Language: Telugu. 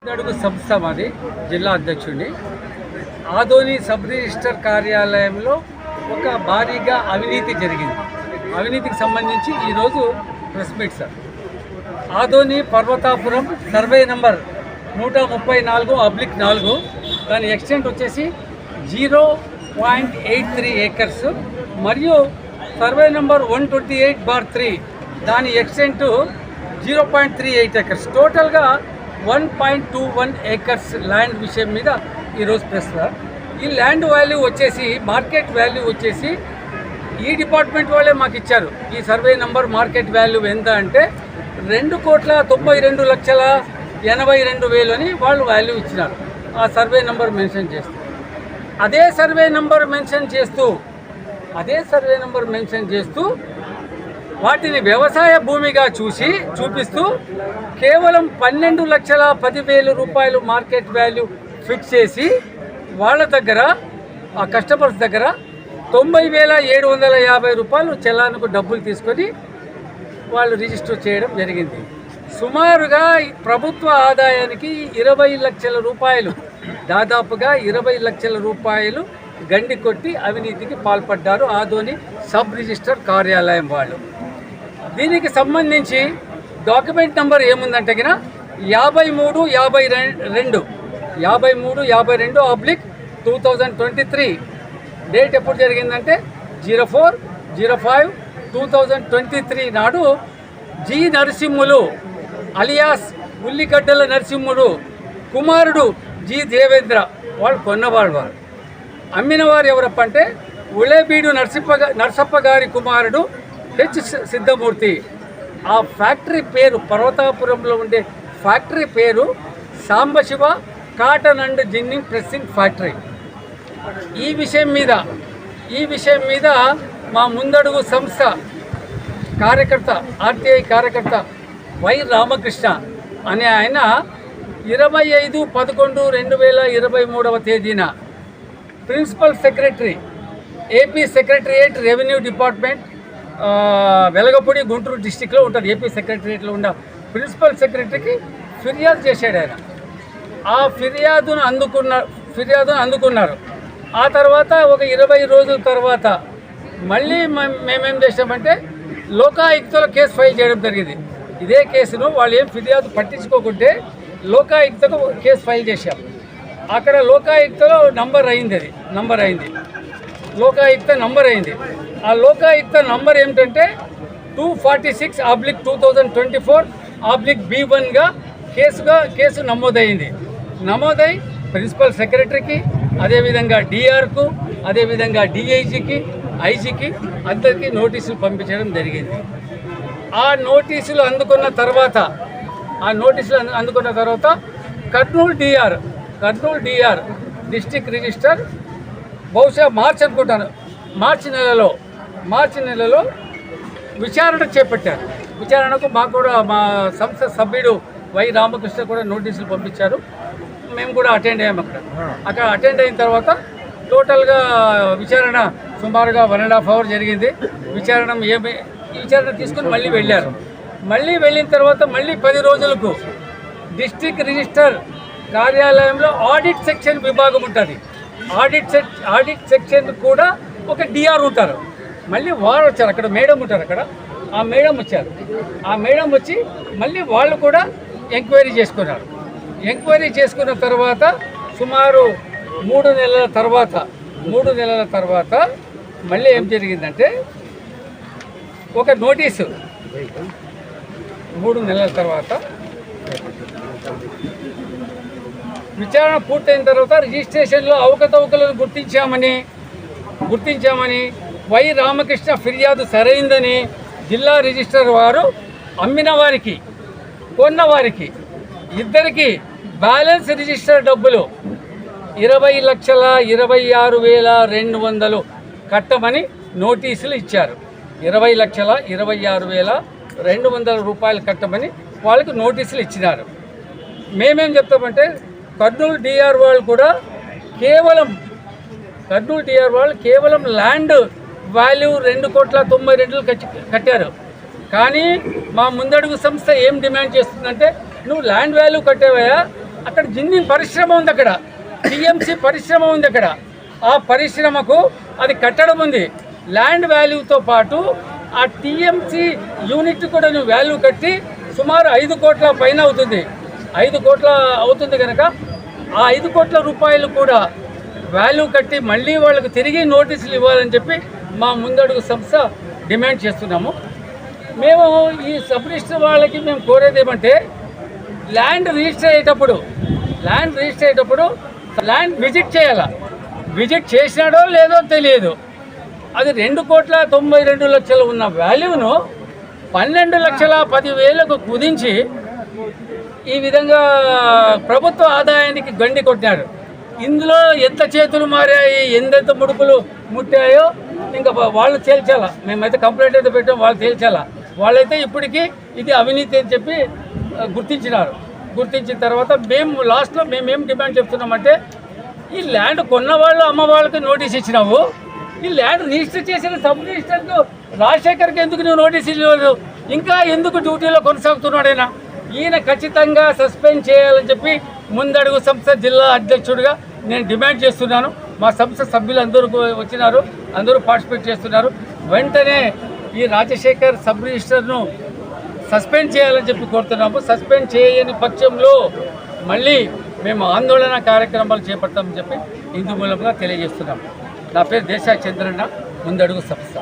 అడుగు సంస్థ మాది జిల్లా అధ్యక్షుడిని. ఆదోని సబ్ రిజిస్టర్ కార్యాలయంలో ఒక భారీగా అవినీతి జరిగింది. అవినీతికి సంబంధించి ఈరోజు press meet sir. Adoni Parvathapuram survey number 134/4 దాని ఎక్స్టెంట్ వచ్చేసి 0.83 ఏకర్స్ మరియు సర్వే నంబర్ 128/3 దాని ఎక్స్టెంట్ 0.38 ఏకర్స్, టోటల్గా 1.21 ఏకర్స్ ల్యాండ్ విషయం మీద ఈరోజు ప్రెస్. ఈ ల్యాండ్ వాల్యూ వచ్చేసి మార్కెట్ వాల్యూ వచ్చేసి ఈ డిపార్ట్మెంట్ వాళ్ళే మాకు ఇచ్చారు. ఈ సర్వే నంబర్ మార్కెట్ వాల్యూ ఎంత అంటే 2,92,82,000 అని వాళ్ళు వాల్యూ ఇచ్చినారు. ఆ సర్వే నంబర్ మెన్షన్ చేస్తూ అదే సర్వే నంబర్ మెన్షన్ చేస్తూ వాటిని వ్యవసాయ భూమిగా చూపిస్తూ కేవలం 12,10,000 రూపాయలు మార్కెట్ వాల్యూ ఫిక్స్ చేసి వాళ్ళ దగ్గర, ఆ కస్టమర్స్ దగ్గర 90,750 రూపాయలు చలాన్కు డబ్బులు తీసుకొని వాళ్ళు రిజిస్టర్ చేయడం జరిగింది. సుమారుగా ప్రభుత్వ ఆదాయానికి 20 లక్షల రూపాయలు, దాదాపుగా 20 లక్షల రూపాయలు గండి కొట్టి అవినీతికి పాల్పడ్డారు ఆదోని సబ్ రిజిస్టర్ కార్యాలయం వాళ్ళు. దీనికి సంబంధించి డాక్యుమెంట్ నెంబర్ ఏముందంటే 5352/2023 డేట్ ఎప్పుడు జరిగిందంటే 04/05/2023 నాడు జి నరసింహులు అలియాస్ ఉల్లిగడ్డల నరసింహుడు కుమారుడు జి దేవేంద్ర వాళ్ళు కొన్నవాళ్ళు. వారు అమ్మిన వారు ఎవరప్ప అంటే ఉళేబీడు నరసప్ప గారి కుమారుడు హెచ్ సిద్ధమూర్తి. ఆ ఫ్యాక్టరీ పేరు, పర్వతాపురంలో ఉండే ఫ్యాక్టరీ పేరు Sambasiva cotton and ginning pressing factory. ఈ విషయం మీద మా ముందడుగు సంస్థ కార్యకర్త, ఆర్టీఐ కార్యకర్త వై రామకృష్ణ అనే ఆయన 25/11/2023 తేదీన principal secretary, AP secretariat revenue department, Velagapudi Guntur డిస్టిక్లో ఉంటుంది. ఏపీ సెక్రటరియట్లో ఉన్న ప్రిన్సిపల్ సెక్రటరీకి ఫిర్యాదు చేశాడు ఆయన. ఆ ఫిర్యాదును అందుకున్నారు. ఆ తర్వాత ఒక 20 రోజుల తర్వాత మళ్ళీ మేమేం చేసామంటే లోకాయుక్తలో కేసు ఫైల్ చేయడం జరిగింది. ఇదే కేసును వాళ్ళు ఏం ఫిర్యాదు పట్టించుకోకుంటే లోకాయుక్తకు కేసు ఫైల్ చేశాం. అక్కడ లోకాయుక్తలో నంబర్ అయింది. లోకాయుక్త నంబర్ అయింది. ఆ లోకాయుక్త నంబర్ ఏమిటంటే 246/2024/B1గా కేసు నమోదై ప్రిన్సిపల్ సెక్రటరీకి, అదేవిధంగా డిఆర్కు, అదేవిధంగా డిఐజీకి, ఐజీకి అందరికీ నోటీసులు పంపించడం జరిగింది. ఆ నోటీసులు అందుకున్న తర్వాత కర్నూలు డిఆర్ డిస్ట్రిక్ట్ రిజిస్టర్ బహుశా మార్చి అనుకుంటాను, మార్చి నెలలో విచారణ చేపట్టారు. విచారణకు మాకు కూడా మా సంస్థ సభ్యుడు వై రామకృష్ణ కూడా నోటీసులు పంపించారు. మేము కూడా అటెండ్ అయ్యాము. అక్కడ అటెండ్ అయిన తర్వాత టోటల్గా విచారణ సుమారుగా 1.5 hours జరిగింది. విచారణ తీసుకుని మళ్ళీ వెళ్ళిన తర్వాత మళ్ళీ 10 రోజులకు డిస్ట్రిక్ట్ రిజిస్టర్ కార్యాలయంలో ఆడిట్ సెక్షన్ విభాగం ఉంటుంది. ఆడిట్ సెక్షన్ కూడా ఒక డిఆర్ ఉంటారు. మళ్ళీ వారు వచ్చారు, అక్కడ మేడం ఉంటారు. అక్కడ ఆ మేడం వచ్చి మళ్ళీ వాళ్ళు కూడా ఎంక్వైరీ చేసుకున్నారు. ఎంక్వైరీ చేసుకున్న తర్వాత సుమారు 3 నెలల తర్వాత మళ్ళీ ఏం జరిగిందంటే ఒక నోటీసు. 3 నెలల తర్వాత విచారణ పూర్తయిన తర్వాత రిజిస్ట్రేషన్లో అవకతవకలను గుర్తించామని వై రామకృష్ణ ఫిర్యాదు సరైందని జిల్లా రిజిస్టర్ వారు అమ్మిన వారికి, కొన్న వారికి ఇద్దరికి బ్యాలెన్స్ రిజిస్టర్ డబ్బులు 20,26,200 కట్టమని నోటీసులు ఇచ్చారు. 20,26,200 రూపాయలు కట్టమని వాళ్ళకు నోటీసులు ఇచ్చినారు. మేమేం చెప్తామంటే కర్నూలు డిఆర్ వాళ్ళు కూడా కేవలం ల్యాండ్ వాల్యూ 2,92,00,000 కట్టారు. కానీ మా ముందడుగు సంస్థ ఏం డిమాండ్ చేస్తుందంటే నువ్వు ల్యాండ్ వాల్యూ కట్టేవయ్యా, అక్కడ జిన్నింగ్ పరిశ్రమ ఉంది, అక్కడ టీఎంసీ పరిశ్రమ ఉంది. అక్కడ ఆ పరిశ్రమకు అది కట్టడం ఉంది. ల్యాండ్ వాల్యూతో పాటు ఆ టీఎంసీ యూనిట్ కూడా నువ్వు వాల్యూ కట్టి సుమారు 5 కోట్ల పైన అవుతుంది. 5 కోట్ల అవుతుంది కనుక ఆ 5 కోట్ల రూపాయలు కూడా వాల్యూ కట్టి మళ్ళీ వాళ్ళకు తిరిగి నోటీసులు ఇవ్వాలని చెప్పి మా ముందడుగు సంస్థ డిమాండ్ చేస్తున్నాము. మేము ఈ సబ్ రిజిస్టర్ వాళ్ళకి మేము కోరేది ఏమంటే ల్యాండ్ రిజిస్టర్ అయ్యేటప్పుడు ల్యాండ్ విజిట్ చేయాల. విజిట్ చేసినాడో లేదో తెలియదు. అది 2,92,00,000 ఉన్న వాల్యూను 12,10,000కు కుదించి ఈ విధంగా ప్రభుత్వ ఆదాయానికి గండి కొట్టారు. ఇందులో ఎంత చేతులు మారాయి, ఎంతెంత ముడుపులు ముట్టాయో ఇంకా వాళ్ళు తేల్చాలా. మేమైతే కంప్లైంట్ అయితే పెట్టాం, వాళ్ళు తేల్చాలా. వాళ్ళైతే ఇప్పటికీ ఇది అవినీతి అని చెప్పి గుర్తించినారు. గుర్తించిన తర్వాత మేము లాస్ట్లో మేమేం డిమాండ్ చెప్తున్నామంటే ఈ ల్యాండ్ కొన్న వాళ్ళు అమ్మ వాళ్ళకి నోటీస్ ఇచ్చినావు, ఈ ల్యాండ్ రిజిస్టర్ చేసిన సబ్ రిజిస్టర్కు రాజశేఖర్కి ఎందుకు నువ్వు నోటీస్ ఇవ్వలేదు? ఇంకా ఎందుకు డ్యూటీలో కొనసాగుతున్నాడైనా? ఈయన ఖచ్చితంగా సస్పెండ్ చేయాలని చెప్పి ముందడుగు సంస్థ జిల్లా అధ్యక్షుడిగా నేను డిమాండ్ చేస్తున్నాను. మా సంస్థ సభ్యులు అందరూ వచ్చినారు, అందరూ పార్టిసిపేట్ చేస్తున్నారు. వెంటనే ఈ రాజశేఖర్ సబ్ రిజిస్టర్ను సస్పెండ్ చేయాలని చెప్పి కోరుతున్నాము. సస్పెండ్ చేయని పక్షంలో మళ్ళీ మేము ఆందోళన కార్యక్రమాలు చేపడతామని చెప్పి ఇందు మూలంగా తెలియజేస్తున్నాము. నా పేరు దేశా చంద్రన్న, ముందడుగు సంస్థ.